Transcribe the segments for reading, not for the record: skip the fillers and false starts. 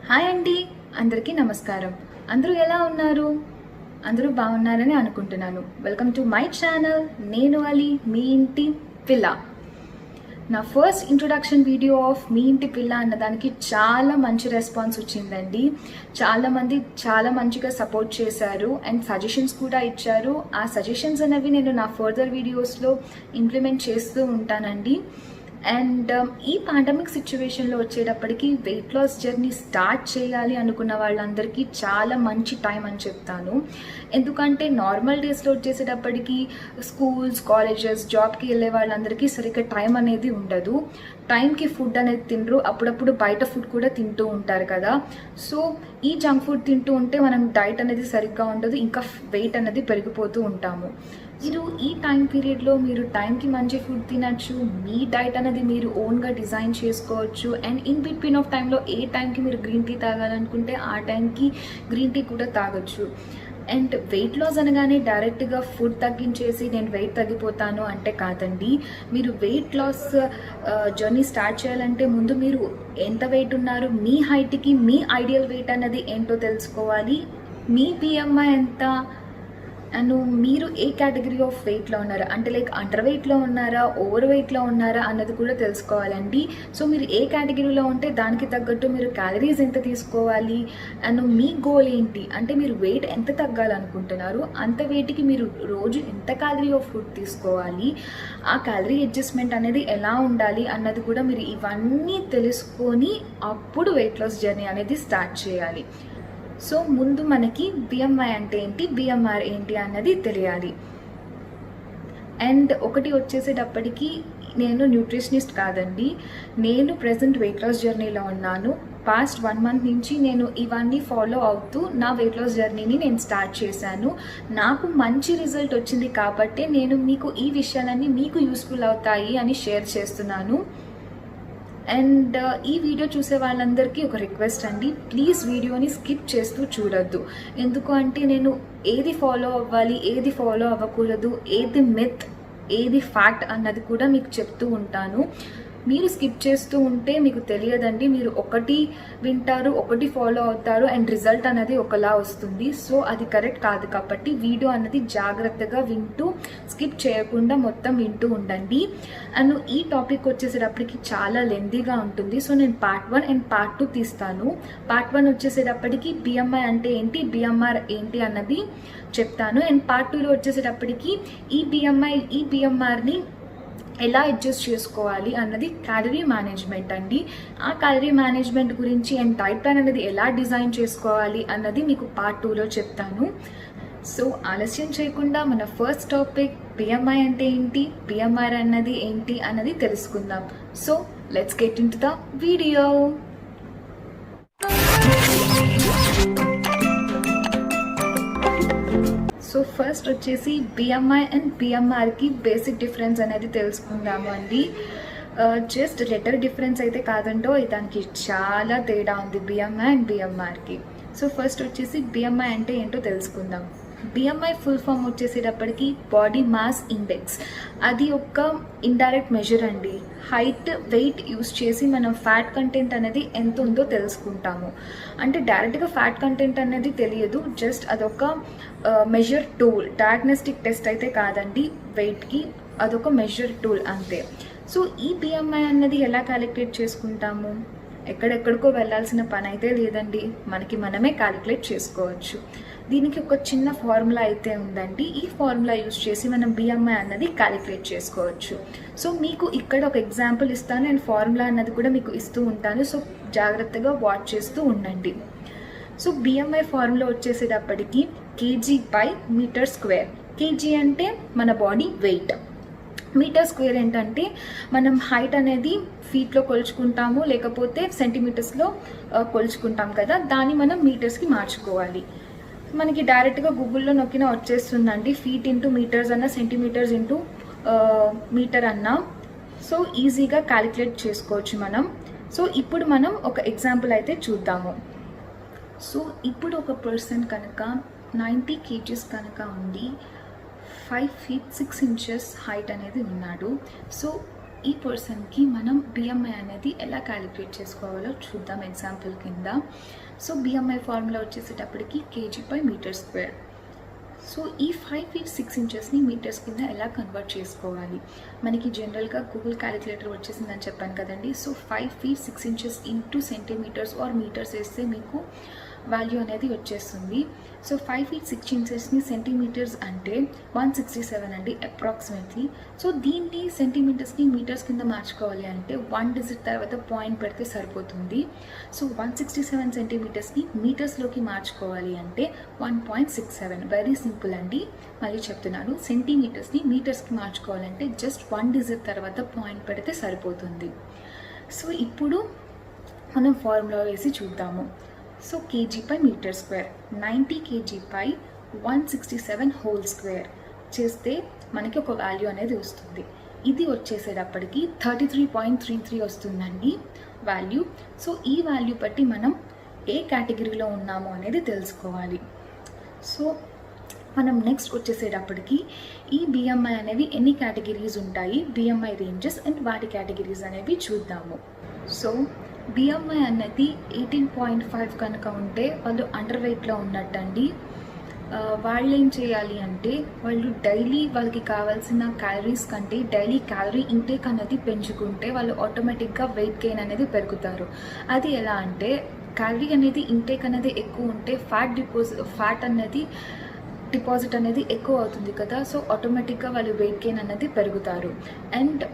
Hi అండి, అందరికీ నమస్కారం. అందరూ ఎలా ఉన్నారు? అందరూ బాగున్నారని అనుకుంటున్నాను. Welcome to my channel. నేను అలీ, మీ ఇంటి పిల్ల. నా ఫస్ట్ ఇంట్రొడక్షన్ వీడియో ఆఫ్ మీ ఇంటి పిల్ల అన్నదానికి చాలా మంచి రెస్పాన్స్ వచ్చిందండి. చాలామంది చాలా మంచిగా సపోర్ట్ చేశారు అండ్ సజెషన్స్ కూడా ఇచ్చారు. ఆ సజెషన్స్ అనేవి నేను నా ఫర్దర్ వీడియోస్లో ఇంప్లిమెంట్ చేస్తూ ఉంటానండి. అండ్ ఈ పాండమిక్ సిచ్యువేషన్లో వచ్చేటప్పటికి వెయిట్ లాస్ జర్నీ స్టార్ట్ చేయాలి అనుకున్న వాళ్ళందరికీ చాలా మంచి టైం అని చెప్తాను. ఎందుకంటే నార్మల్ డేస్లో వచ్చేసేటప్పటికి స్కూల్స్, కాలేజెస్, జాబ్కి వెళ్ళే వాళ్ళందరికీ సరిగ్గా టైం అనేది ఉండదు. టైంకి ఫుడ్ అనేది తినరు, అప్పుడప్పుడు బయట ఫుడ్ కూడా తింటూ ఉంటారు కదా. సో ఈ జంక్ ఫుడ్ తింటూ ఉంటే మనం డైట్ అనేది సరిగ్గా ఉండదు, ఇంకా వెయిట్ అనేది పెరిగిపోతూ ఉంటాము. మీరు ఈ టైం పీరియడ్లో మీరు టైంకి మంచి ఫుడ్ తినచ్చు, మీ డైట్ అనేది మీరు ఓన్గా డిజైన్ చేసుకోవచ్చు. అండ్ ఇన్ బిట్వీన్ ఆఫ్ టైంలో ఏ టైంకి మీరు గ్రీన్ టీ తాగాలనుకుంటే ఆ టైంకి గ్రీన్ టీ కూడా తాగొచ్చు. అండ్ వెయిట్ లాస్ అనగానే డైరెక్ట్గా ఫుడ్ తగ్గించేసి నేను వెయిట్ తగ్గిపోతాను అంటే కాదండి. మీరు వెయిట్ లాస్ జర్నీ స్టార్ట్ చేయాలంటే ముందు మీరు ఎంత వెయిట్ ఉన్నారు, మీ హైట్కి మీ ఐడియల్ వెయిట్ అన్నది ఏంటో తెలుసుకోవాలి. మీ బిఎంఐ ఎంత, అండ్ మీరు ఏ కేటగిరీ ఆఫ్ వెయిట్లో ఉన్నారా, అంటే లైక్ అండర్ వెయిట్లో ఉన్నారా, ఓవర్ వెయిట్లో ఉన్నారా అన్నది కూడా తెలుసుకోవాలండి. సో మీరు ఏ కేటగిరీలో ఉంటే దానికి తగ్గట్టు మీరు క్యాలరీస్ ఎంత తీసుకోవాలి, అండ్ మీ గోల్ ఏంటి, అంటే మీరు వెయిట్ ఎంత తగ్గాలనుకుంటున్నారు, అంత వెయిట్కి మీరు రోజు ఎంత క్యాలరీ ఆఫ్ ఫుడ్ తీసుకోవాలి, ఆ క్యాలరీ అడ్జస్ట్మెంట్ అనేది ఎలా ఉండాలి అన్నది కూడా మీరు ఇవన్నీ తెలుసుకొని అప్పుడు వెయిట్ లాస్ జర్నీ అనేది స్టార్ట్ చేయాలి. సో ముందు మనకి బిఎంఐ అంటే ఏంటి, బిఎంఆర్ ఏంటి అన్నది తెలియాలి. అండ్ ఒకటి వచ్చేసేటప్పటికి నేను న్యూట్రిషనిస్ట్ కాదండి, నేను ప్రెజెంట్ వెయిట్ లాస్ జర్నీలో ఉన్నాను. పాస్ట్ 1 month నుంచి నేను ఇవన్నీ ఫాలో అవుతూ నా వెయిట్ లాస్ జర్నీని నేను స్టార్ట్ చేశాను. నాకు మంచి రిజల్ట్ వచ్చింది కాబట్టి నేను మీకు ఈ విషయాలన్నీ మీకు యూస్ఫుల్ అవుతాయి అని షేర్ చేస్తున్నాను. అండ్ ఈ వీడియో చూసే వాళ్ళందరికీ ఒక రిక్వెస్ట్ అండి, ప్లీజ్ వీడియోని స్కిప్ చేస్తూ చూడొద్దు. ఎందుకు అంటే నేను ఏది ఫాలో అవ్వాలి, ఏది ఫాలో అవ్వకూడదు, ఏది మిత్, ఏది ఫ్యాక్ట్ అన్నది కూడా మీకు చెప్తూ ఉంటాను. మీరు స్కిప్ చేస్తూ ఉంటే మీకు తెలియదండి. మీరు ఒకటి వింటారు, ఒకటి ఫాలో అవుతారు అండ్ రిజల్ట్ అనేది ఒకలా వస్తుంది. సో అది కరెక్ట్ కాదు కాబట్టి వీడియో అన్నది జాగ్రత్తగా వింటూ స్కిప్ చేయకుండా మొత్తం వింటూ ఉండండి. అండ్ ఈ టాపిక్ వచ్చేసేటప్పటికి చాలా లెందీగా ఉంటుంది. సో నేను పార్ట్ 1 అండ్ పార్ట్ 2 తీస్తాను. పార్ట్ 1 వచ్చేసేటప్పటికి బిఎంఐ అంటే ఏంటి, బిఎంఆర్ ఏంటి అన్నది చెప్తాను. అండ్ పార్ట్ 2లో వచ్చేసేటప్పటికి ఈ బిఎంఆర్ని ఎలా అడ్జస్ట్ చేసుకోవాలి అన్నది క్యాలరీ మేనేజ్మెంట్ అండి. ఆ క్యాలరీ మేనేజ్మెంట్ గురించి అండ్ డైట్ ప్లాన్ అనేది ఎలా డిజైన్ చేసుకోవాలి అన్నది మీకు పార్ట్ 2లో చెప్తాను. సో ఆలస్యం చేయకుండా మన ఫస్ట్ టాపిక్ బిఎంఐ అంటే ఏంటి, బిఎంఆర్ అన్నది ఏంటి అన్నది తెలుసుకుందాం. So let's get in to the video. So first వచ్చేసి బిఎంఐ అండ్ బిఎంఆర్కి బేసిక్ డిఫరెన్స్ అనేది తెలుసుకుందాము అండి. జస్ట్ లెటర్ డిఫరెన్స్ అయితే కాదంటో దానికి చాలా తేడా ఉంది బిఎంఐ అండ్ బిఎంఆర్కి. సో ఫస్ట్ వచ్చేసి బిఎంఐ అంటే ఏంటో తెలుసుకుందాం. బిఎంఐ ఫుల్ ఫామ్ వచ్చేసేటప్పటికి బాడీ మాస్ ఇండెక్స్. అది ఒక ఇండైరెక్ట్ మెజర్ అండి. హైట్, వెయిట్ యూస్ చేసి మనం ఫ్యాట్ కంటెంట్ అనేది ఎంత ఉందో తెలుసుకుంటాము. అంటే డైరెక్ట్గా ఫ్యాట్ కంటెంట్ అనేది తెలియదు, జస్ట్ అదొక మెజర్ టూల్. డయాగ్నోస్టిక్ టెస్ట్ అయితే కాదండి, వెయిట్కి అదొక మెజర్ టూల్ అంతే. సో ఈ బిఎంఐ అన్నది ఎలా క్యాలిక్యులేట్ చేసుకుంటాము, ఎక్కడెక్కడికో వెళ్ళాల్సిన పని అయితే లేదండి, మనకి మనమే క్యాలిక్యులేట్ చేసుకోవచ్చు. దీనికి ఒక చిన్న ఫార్ములా అయితే ఉందండి. ఈ ఫార్ములా యూస్ చేసి మనం బిఎంఐ అన్నది క్యాలిక్యులేట్ చేసుకోవచ్చు. సో మీకు ఇక్కడ ఒక ఎగ్జాంపుల్ ఇస్తాను అండ్ ఫార్ములా అన్నది కూడా మీకు ఇస్తూ ఉంటాను. సో జాగ్రత్తగా వాచ్ చేస్తూ ఉండండి. సో బిఎంఐ ఫార్ములా వచ్చేసేటప్పటికి kg/m². కేజీ అంటే మన బాడీ వెయిట్, మీటర్ స్క్వేర్ ఏంటంటే మనం హైట్ అనేది ఫీట్లో కొలుచుకుంటాము, లేకపోతే సెంటీమీటర్స్లో కొలుచుకుంటాం కదా, దాన్ని మనం మీటర్స్కి మార్చుకోవాలి. మనకి డైరెక్ట్గా గూగుల్లో నొక్కినా వచ్చేస్తుందండి, ఫీట్ ఇంటూ మీటర్స్ అన్న, సెంటీమీటర్స్ ఇంటూ మీటర్ అన్న. సో ఈజీగా క్యాలిక్యులేట్ చేసుకోవచ్చు మనం. సో ఇప్పుడు మనం ఒక ఎగ్జాంపుల్ అయితే చూద్దాము. సో ఇప్పుడు ఒక పర్సన్ కనుక 90 kgs కనుక ఉండి 5 feet 6 inches హైట్ అనేది ఉన్నాడు. సో ఈ పర్సన్కి మనం బిఎంఐ అనేది ఎలా క్యాలిక్యులేట్ చేసుకోవాలో చూద్దాం ఎగ్జాంపుల్ కింద. సో బిఎంఐ ఫార్ములా వచ్చేసేటప్పటికి kg/m². సో ఈ 5 feet 6 inchesని మీటర్స్ కింద ఎలా కన్వర్ట్ చేసుకోవాలి? మనకి జనరల్గా గూగుల్ క్యాలిక్యులేటర్ వచ్చేసిందని చెప్పాను కదండి. So 5 feet 6 inches into centimetres or metres వేస్తే మీకు వాల్యూ అనేది వచ్చేస్తుంది. సో 5 feet 6 inchesని సెంటీమీటర్స్ అంటే 167 అండి అప్రాక్సిమేట్లీ. సో దీన్ని సెంటీమీటర్స్ని మీటర్స్ కింద మార్చుకోవాలి అంటే 1 digit తర్వాత పాయింట్ పెడితే సరిపోతుంది. సో 167 సెంటీమీటర్స్ని మీటర్స్లోకి మార్చుకోవాలి అంటే 1.67. వెరీ సింపుల్ అండి. మళ్ళీ చెప్తున్నాను, సెంటీమీటర్స్ని మీటర్స్కి మార్చుకోవాలంటే జస్ట్ 1 digit తర్వాత పాయింట్ పెడితే సరిపోతుంది. సో ఇప్పుడు మనం ఫార్ములా వేసి చూద్దాము. So kg/m², 90 kg/167 whole square చేస్తే మనకి ఒక వాల్యూ అనేది వస్తుంది. ఇది వచ్చేసేటప్పటికి 33.33 వస్తుందండి వాల్యూ. సో ఈ వాల్యూ బట్టి మనం ఏ కేటగిరీలో ఉన్నాము అనేది తెలుసుకోవాలి. సో మనం నెక్స్ట్ వచ్చేసేటప్పటికి ఈ బిఎంఐ అనేవి ఎన్ని కేటగిరీస్ ఉంటాయి, బిఎంఐ రేంజెస్ అండ్ వాటి కేటగిరీస్ అనేవి చూద్దాము. సో బిఎంఐ అన్నది 18.5 కనుక ఉంటే వాళ్ళు అండర్ వెయిట్లో ఉన్నట్టండి. వాళ్ళు ఏం చేయాలి అంటే వాళ్ళు డైలీ వాళ్ళకి కావాల్సిన క్యాలరీస్ కంటే డైలీ క్యాలరీ ఇంటేక్ అనేది పెంచుకుంటే వాళ్ళు ఆటోమేటిక్గా వెయిట్ గెయిన్ అనేది పెరుగుతారు. అది ఎలా అంటే క్యాలరీ అనేది ఇంటేక్ అనేది ఎక్కువ ఉంటే ఫ్యాట్ అనేది డిపాజిట్ అనేది ఎక్కువ అవుతుంది కదా. సో ఆటోమేటిక్గా వాళ్ళు వెయిట్ గెయిన్ అనేది పెరుగుతారు. అండ్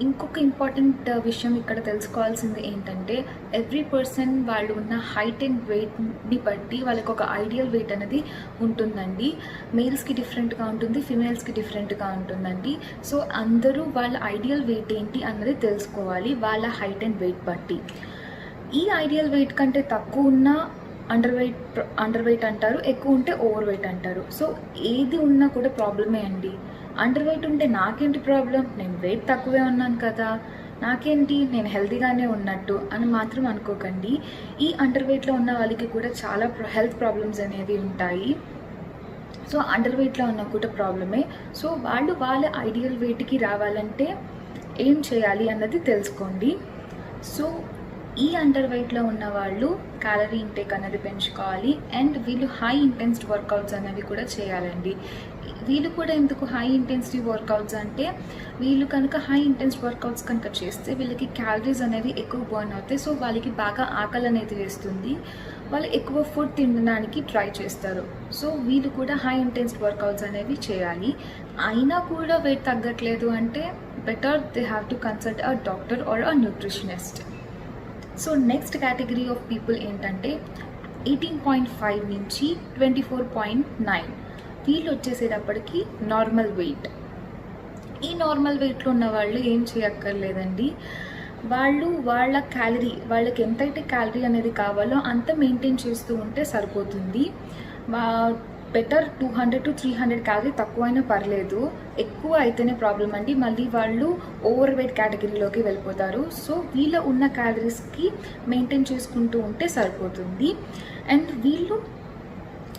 ఇంకొక ఇంపార్టెంట్ విషయం ఇక్కడ తెలుసుకోవాల్సింది ఏంటంటే ఎవ్రీ పర్సన్ వాళ్ళు ఉన్న హైట్ అండ్ వెయిట్ని బట్టి వాళ్ళకి ఒక ఐడియల్ వెయిట్ అనేది ఉంటుందండి. మేల్స్కి డిఫరెంట్గా ఉంటుంది, ఫిమేల్స్కి డిఫరెంట్గా ఉంటుందండి. సో అందరూ వాళ్ళ ఐడియల్ వెయిట్ ఏంటి అన్నది తెలుసుకోవాలి వాళ్ళ హైట్ అండ్ వెయిట్ బట్టి. ఈ ఐడియల్ వెయిట్ కంటే తక్కువ ఉన్న అండర్ వెయిట్ అంటారు, ఎక్కువ ఉంటే ఓవర్ వెయిట్ అంటారు. సో ఏది ఉన్నా కూడా ప్రాబ్లమే అండి. అండర్ వెయిట్ ఉంటే నాకేంటి ప్రాబ్లం, నేను వెయిట్ తక్కువే ఉన్నాను కదా, నాకేంటి నేను హెల్తీగానే ఉన్నట్టు అని మాత్రం అనుకోకండి. ఈ అండర్ వెయిట్లో ఉన్న వాళ్ళకి కూడా చాలా హెల్త్ ప్రాబ్లమ్స్ అనేవి ఉంటాయి. సో అండర్ వెయిట్లో ఉన్న కూడా ప్రాబ్లమే. సో వాళ్ళు వాళ్ళ ఐడియల్ వెయిట్కి రావాలంటే ఏం చేయాలి అన్నది తెలుసుకోండి. సో ఈ అండర్ వెయిట్లో ఉన్న వాళ్ళు క్యాలరీ ఇంటేక్ అనేది పెంచుకోవాలి అండ్ వీళ్ళు హై ఇంటెన్సిటీ వర్కౌట్స్ అనేవి కూడా చేయాలండి. వీళ్ళు కూడా ఎందుకు హై ఇంటెన్సిటీ వర్కౌట్స్ అంటే వీళ్ళు కనుక హై ఇంటెన్సిటీ వర్కౌట్స్ కనుక చేస్తే వీళ్ళకి క్యాలరీస్ అనేవి ఎక్కువ బర్న్ అవుతాయి. సో వాళ్ళకి బాగా ఆకలి అనేది వేస్తుంది, వాళ్ళు ఎక్కువ ఫుడ్ తినడానికి ట్రై చేస్తారు. సో వీళ్ళు కూడా హై ఇంటెన్సిటీ వర్కౌట్స్ అనేవి చేయాలి. అయినా కూడా వెయిట్ తగ్గట్లేదు అంటే better they have to consult a doctor or a nutritionist. So next category of people ఏంటంటే 18.5 నుంచి 24.9 వీళ్ళు వచ్చేసేటప్పటికి నార్మల్ వెయిట్. ఈ నార్మల్ వెయిట్లో ఉన్న వాళ్ళు ఏం చేయక్కర్లేదండి. వాళ్ళు వాళ్ళకి ఎంతైతే క్యాలరీ అనేది కావాలో అంత మెయింటైన్ చేస్తూ ఉంటే సరిపోతుంది. బెటర్ 200 to 300 క్యాలరీ తక్కువైనా పర్లేదు, ఎక్కువ అయితేనే ప్రాబ్లం అండి. మళ్ళీ వాళ్ళు ఓవర్ వెయిట్ కేటగిరీలోకి వెళ్ళిపోతారు. సో వీళ్ళ ఉన్న క్యాలరీస్కి మెయింటైన్ చేసుకుంటూ ఉంటే సరిపోతుంది. అండ్ వీళ్ళు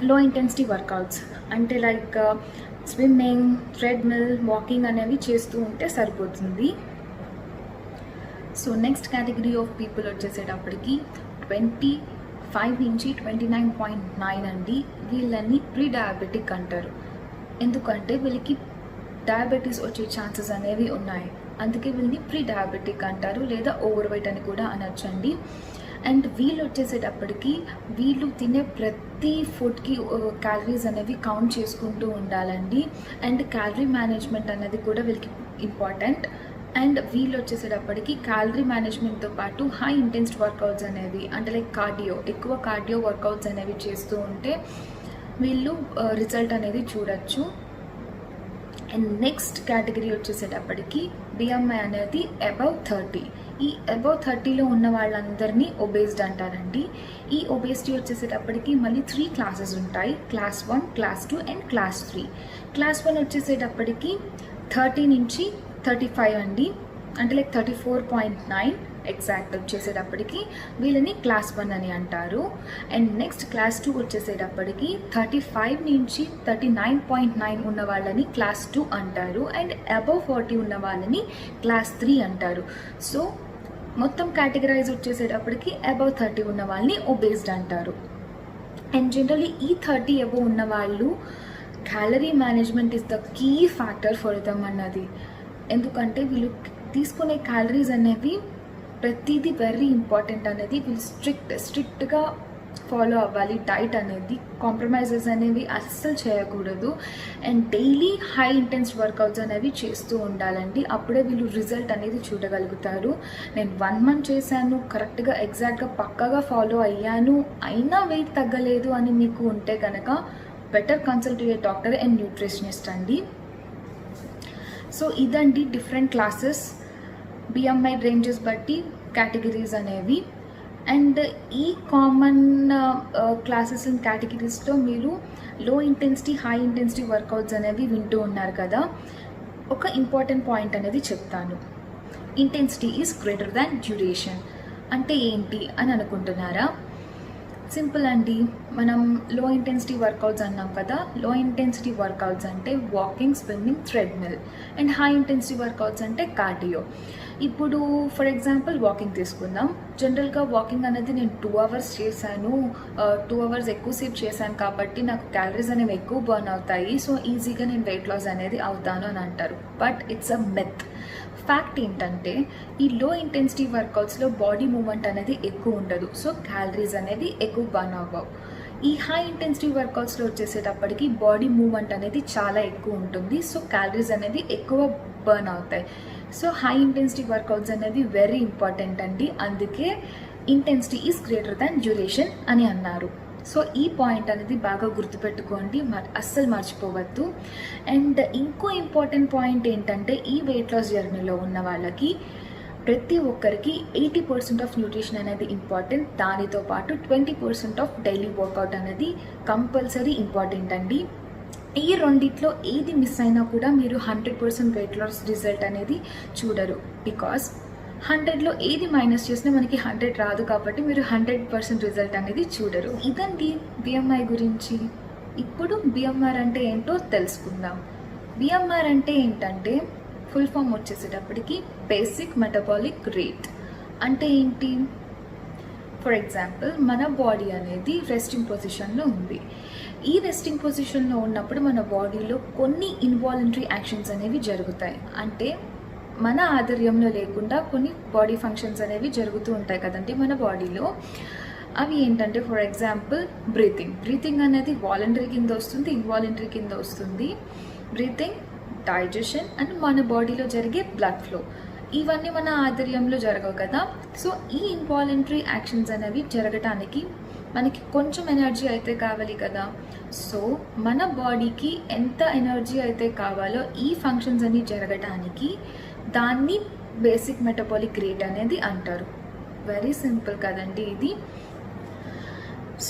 లో ఇంటెన్సిటీ వర్కౌట్స్ అంటే లైక్ స్విమ్మింగ్, ట్రెడ్మిల్, వాకింగ్ అనేవి చేస్తూ ఉంటే సరిపోతుంది. So next category of people వచ్చేసేటప్పటికి 25 నుంచి 29.9 అండి. వీళ్ళని ప్రీ డయాబెటిక్ అంటారు. ఎందుకంటే వీళ్ళకి డయాబెటీస్ వచ్చే ఛాన్సెస్ అనేవి ఉన్నాయి, అందుకే వీళ్ళని ప్రీ డయాబెటిక్ అంటారు, లేదా ఓవర్ వెయిట్ అని కూడా అనొచ్చండి. అండ్ వీళ్ళు వచ్చేసేటప్పటికి వీళ్ళు తినే ప్రతి ఫుడ్కి క్యాలరీస్ అనేవి కౌంట్ చేసుకుంటూ ఉండాలండి. అండ్ క్యాలరీ మేనేజ్మెంట్ అనేది కూడా వీళ్ళకి ఇంపార్టెంట్. అండ్ వీళ్ళు వచ్చేసేటప్పటికి క్యాలరీ మేనేజ్మెంట్తో పాటు హై ఇంటెన్సిటీ వర్కౌట్స్ అనేవి అంటే లైక్ ఎక్కువ కార్డియో వర్కౌట్స్ అనేవి చేస్తూ ఉంటే వీళ్ళు రిజల్ట్ అనేది చూడొచ్చు. అండ్ నెక్స్ట్ కేటగిరీ వచ్చేసేటప్పటికి బిఎంఐ అనేది అబవ్ 30. ఈ అబవ్ 30లో ఉన్న వాళ్ళందరినీ ఒబేస్డ్ అంటారండి. ఈ ఒబేసిటీ వచ్చేసేటప్పటికి మళ్ళీ 3 క్లాసెస్ ఉంటాయి, class 1, class 2 and class 3. Class 1 వచ్చేసేటప్పటికి 30 నుంచి 35 అండి, అంటే లైక్ 34.9. ఎగ్జాక్ట్ వచ్చేసేటప్పటికి వీళ్ళని క్లాస్ 1 అని అంటారు. అండ్ నెక్స్ట్ క్లాస్ 2 వచ్చేసేటప్పటికి 35 నుంచి 39.9 ఉన్న వాళ్ళని క్లాస్ 2 అంటారు. అండ్ అబవ్ 40 ఉన్న వాళ్ళని క్లాస్ 3 అంటారు. సో మొత్తం కేటగిరైజ్ వచ్చేసేటప్పటికి అబవ్ 30 ఉన్న వాళ్ళని ఒబేస్డ్ అంటారు. అండ్ జనరలీ ఈ 30 అబవ్ ఉన్న వాళ్ళు calorie management is the key factor for them అన్నది. ఎందుకంటే వీళ్ళు తీసుకునే క్యాలరీస్ అనేవి ప్రతిదీ వెరీ ఇంపార్టెంట్ అనేది వీళ్ళు స్ట్రిక్ట్గా ఫాలో అవ్వాలి. డైట్ అనేది కాంప్రమైజెస్ అనేవి అస్సలు చేయకూడదు. And daily high intense workouts అనేవి చేస్తూ ఉండాలండి. అప్పుడే వీళ్ళు రిజల్ట్ అనేది చూడగలుగుతారు. నేను 1 month చేశాను, కరెక్ట్గా ఎగ్జాక్ట్గా పక్కాగా ఫాలో అయ్యాను, అయినా వెయిట్ తగ్గలేదు అని మీకు ఉంటే కనుక better consult your doctor and nutritionist అండి. సో ఇదండి డిఫరెంట్ క్లాసెస్ బిఎంఐ రేంజెస్ బట్టి కేటగిరీస్ అనేవి. అండ్ ఈ కామన్ క్లాసెస్ అండ్ కేటగిరీస్లో మీరు లో ఇంటెన్సిటీ హై ఇంటెన్సిటీ వర్కౌట్స్ అనేవి వింటూ ఉన్నారు కదా. ఒక ఇంపార్టెంట్ పాయింట్ అనేది చెప్తాను. Intensity is greater than duration అంటే ఏంటి అని అనుకుంటున్నారా? సింపుల్ అండి. మనం లో ఇంటెన్సిటీ వర్కౌట్స్ అన్నాం కదా. లో ఇంటెన్సిటీ వర్కౌట్స్ అంటే walking, swimming, treadmill. And high intensity workouts అంటే కార్డియో. ఇప్పుడు ఫర్ ఎగ్జాంపుల్ వాకింగ్ తీసుకుందాం. జనరల్గా వాకింగ్ అనేది నేను 2 hours చేశాను, 2 hours ఎక్కువసేపు చేశాను కాబట్టి నాకు క్యాలరీస్ అనేవి ఎక్కువ బర్న్ అవుతాయి, సో ఈజీగా నేను వెయిట్ లాస్ అనేది అవుతాను అని అంటారు. But it's a myth. Fact ఏంటంటే ఈ లో ఇంటెన్సిటీ వర్కౌట్స్లో బాడీ మూమెంట్ అనేది ఎక్కువ ఉండదు, సో క్యాలరీస్ అనేవి ఎక్కువ బర్న్ అవ్వవు. ఈ హై ఇంటెన్సిటీ వర్కౌట్స్లో వచ్చేసేటప్పటికి బాడీ మూమెంట్ అనేది చాలా ఎక్కువ ఉంటుంది, సో క్యాలరీస్ అనేవి ఎక్కువ బర్న్ అవుతాయి. సో హై ఇంటెన్సిటీ వర్కౌట్స్ అనేవి వెరీ ఇంపార్టెంట్ అండి. అందుకే intensity is greater than duration అని అన్నారు. సో ఈ పాయింట్ అనేది బాగా గుర్తుపెట్టుకోండి, అస్సలు మర్చిపోవద్దు. అండ్ ఇంకో ఇంపార్టెంట్ పాయింట్ ఏంటంటే ఈ వెయిట్ లాస్ జర్నీలో ఉన్న వాళ్ళకి ప్రతి ఒక్కరికి 80% ఆఫ్ న్యూట్రిషన్ అనేది ఇంపార్టెంట్. దానితో పాటు 20% ఆఫ్ డైలీ వర్కౌట్ అనేది కంపల్సరీ ఇంపార్టెంట్ అండి. ఈ రెండిట్లో ఏది మిస్ అయినా కూడా మీరు 100% వెయిట్ లాస్ రిజల్ట్ అనేది చూడరు. బికాస్ 100లో ఏది మైనస్ చేసినా మనకి 100 రాదు, కాబట్టి మీరు 100% రిజల్ట్ అనేది చూడరు. ఇదండి బిఎంఐ గురించి. ఇప్పుడు బిఎంఆర్ అంటే ఏంటో తెలుసుకుందాం. బిఎంఆర్ అంటే ఏంటంటే ఫుల్ ఫామ్ వచ్చేసేటప్పటికి బేసిక్ మెటబాలిక్ రేట్. అంటే ఏంటి? ఫర్ ఎగ్జాంపుల్ మన బాడీ అనేది రెస్టింగ్ పొజిషన్లో ఉంది. ఈ రెస్టింగ్ పొజిషన్లో ఉన్నప్పుడు మన బాడీలో కొన్ని ఇన్వాలంటరీ యాక్షన్స్ అనేవి జరుగుతాయి. అంటే మన ఆధ్వర్యంలో లేకుండా కొన్ని బాడీ ఫంక్షన్స్ అనేవి జరుగుతూ ఉంటాయి కదండి మన బాడీలో. అవి ఏంటంటే ఫర్ ఎగ్జాంపుల్ బ్రీతింగ్ అనేది వాలంటరీ కింద వస్తుంది, ఇన్వాలంటరీ కింద వస్తుంది. బ్రీతింగ్, డైజెషన్ అండ్ మన బాడీలో జరిగే బ్లడ్ ఫ్లో, ఇవన్నీ మన ఆధ్వర్యంలో జరగవు కదా. సో ఈ ఇన్వాలంటరీ యాక్షన్స్ అనేవి జరగటానికి మనకి కొంచెం ఎనర్జీ అయితే కావాలి కదా. సో మన బాడీకి ఎంత ఎనర్జీ అయితే కావాలో ఈ ఫంక్షన్స్ అన్ని జరగటానికి దాన్ని బేసిక్ మెటబాలిక్ రేట్ అనేది అంటారు. వెరీ సింపుల్ కదండి ఇది.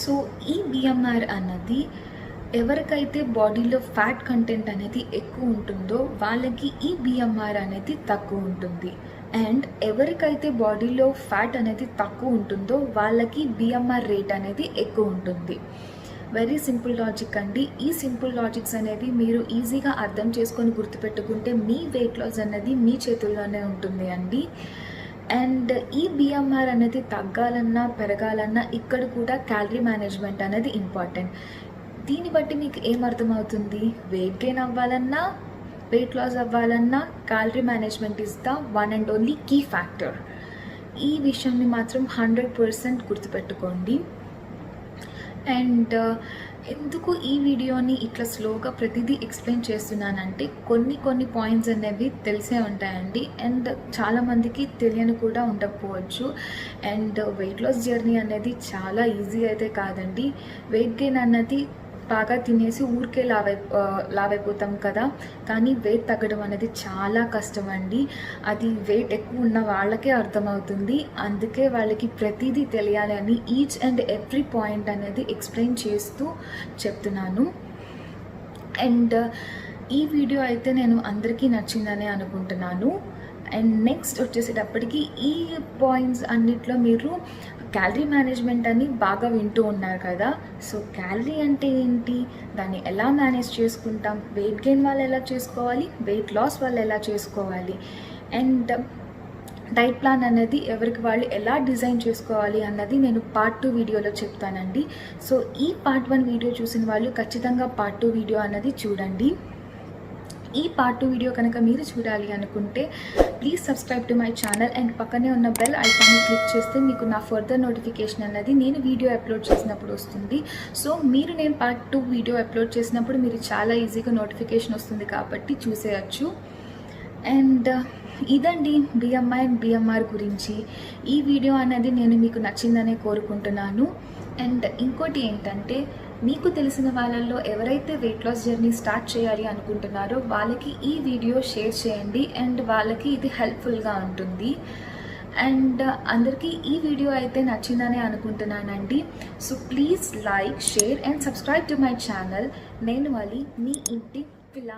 సో ఈ బిఎంఆర్ అన్నది ఎవరికైతే బాడీలో ఫ్యాట్ కంటెంట్ అనేది ఎక్కువ ఉంటుందో వాళ్ళకి ఈ బిఎంఆర్ అనేది తక్కువ ఉంటుంది. అండ్ ఎవరికైతే బాడీలో ఫ్యాట్ అనేది తక్కువ ఉంటుందో వాళ్ళకి బిఎంఆర్ రేట్ అనేది ఎక్కువ ఉంటుంది. వెరీ సింపుల్ లాజిక్ అండి. ఈ సింపుల్ లాజిక్స్ అనేవి మీరు ఈజీగా అర్థం చేసుకొని గుర్తుపెట్టుకుంటే మీ వెయిట్ లాస్ అనేది మీ చేతుల్లోనే ఉంటుంది అండి. అండ్ ఈ బిఎంఆర్ అనేది తగ్గాలన్నా పెరగాలన్నా ఇక్కడ కూడా క్యాలరీ మేనేజ్మెంట్ అనేది ఇంపార్టెంట్. దీన్ని బట్టి మీకు ఏమర్థమవుతుంది? వెయిట్ గెయిన్ అవ్వాలన్నా వెయిట్ లాస్ అవ్వాలన్నా calorie management is the one and only key factor. ఈ విషయాన్ని మాత్రం 100% గుర్తుపెట్టుకోండి. అండ్ ఎందుకు ఈ వీడియోని ఇట్లా స్లోగా ప్రతిదీ ఎక్స్ప్లెయిన్ చేస్తున్నానంటే కొన్ని పాయింట్స్ అనేవి తెలిసే ఉంటాయండి. అండ్ చాలామందికి తెలియని కూడా ఉండకపోవచ్చు. అండ్ వెయిట్ లాస్ జర్నీ అనేది చాలా ఈజీ అయితే కాదండి. వెయిట్ గెయిన్ అన్నది బాగా తినేసి ఊరికే లావైపోతాం కదా, కానీ వెయిట్ తగ్గడం అనేది చాలా కష్టం అండి. అది వెయిట్ ఎక్కువ ఉన్న వాళ్ళకే అర్థమవుతుంది. అందుకే వాళ్ళకి ప్రతిదీ తెలియాలి అని ఈచ్ అండ్ ఎవ్రీ పాయింట్ అనేది ఎక్స్ప్లెయిన్ చేస్తూ చెప్తున్నాను. అండ్ ఈ వీడియో అయితే నేను అందరికీ నచ్చిందనే అనుకుంటున్నాను. అండ్ నెక్స్ట్ వచ్చేసేటప్పటికి ఈ పాయింట్స్ అన్నిట్లో మీరు క్యాలరీ మేనేజ్మెంట్ అని బాగా వింటూ ఉన్నారు కదా. సో క్యాలరీ అంటే ఏంటి, దాన్ని ఎలా మేనేజ్ చేసుకుంటాం, వెయిట్ గెయిన్ వాళ్ళు ఎలా చేసుకోవాలి, వెయిట్ లాస్ వాళ్ళు ఎలా చేసుకోవాలి, అండ్ డైట్ ప్లాన్ అనేది ఎవరికి వాళ్ళు ఎలా డిజైన్ చేసుకోవాలి అన్నది నేను పార్ట్ 2 వీడియోలో చెప్తానండి. సో ఈ పార్ట్ 1 వీడియో చూసిన వాళ్ళు ఖచ్చితంగా పార్ట్ 2 వీడియో అన్నది చూడండి. ఈ పార్ట్ 2 వీడియో కనుక మీరు చూడాలి అనుకుంటే please subscribe to my channel and పక్కనే ఉన్న బెల్ ఐకాన్ని క్లిక్ చేస్తే మీకు నా ఫర్దర్ నోటిఫికేషన్ అన్నది నేను వీడియో అప్లోడ్ చేసినప్పుడు వస్తుంది. సో నేను పార్ట్ 2 వీడియో అప్లోడ్ చేసినప్పుడు మీరు చాలా ఈజీగా నోటిఫికేషన్ వస్తుంది కాబట్టి చూసేయచ్చు. అండ్ ఇదండి బిఎంఐ అండ్ బిఎంఆర్ గురించి ఈ వీడియో అనేది నేను మీకు నచ్చిందనే కోరుకుంటున్నాను. అండ్ ఇంకోటి ఏంటంటే, మీకు తెలిసిన వాళ్ళల్లో ఎవరైతే వెయిట్ లాస్ జర్నీ స్టార్ట్ చేయాలి అనుకుంటున్నారో వాళ్ళకి ఈ వీడియో షేర్ చేయండి అండ్ వాళ్ళకి ఇది హెల్ప్ఫుల్గా ఉంటుంది. అండ్ అందరికీ ఈ వీడియో అయితే నచ్చిందనే అనుకుంటున్నానండి. So please like, share and subscribe to my channel. నేను అలీ, మీ ఇంటి పిల్ల.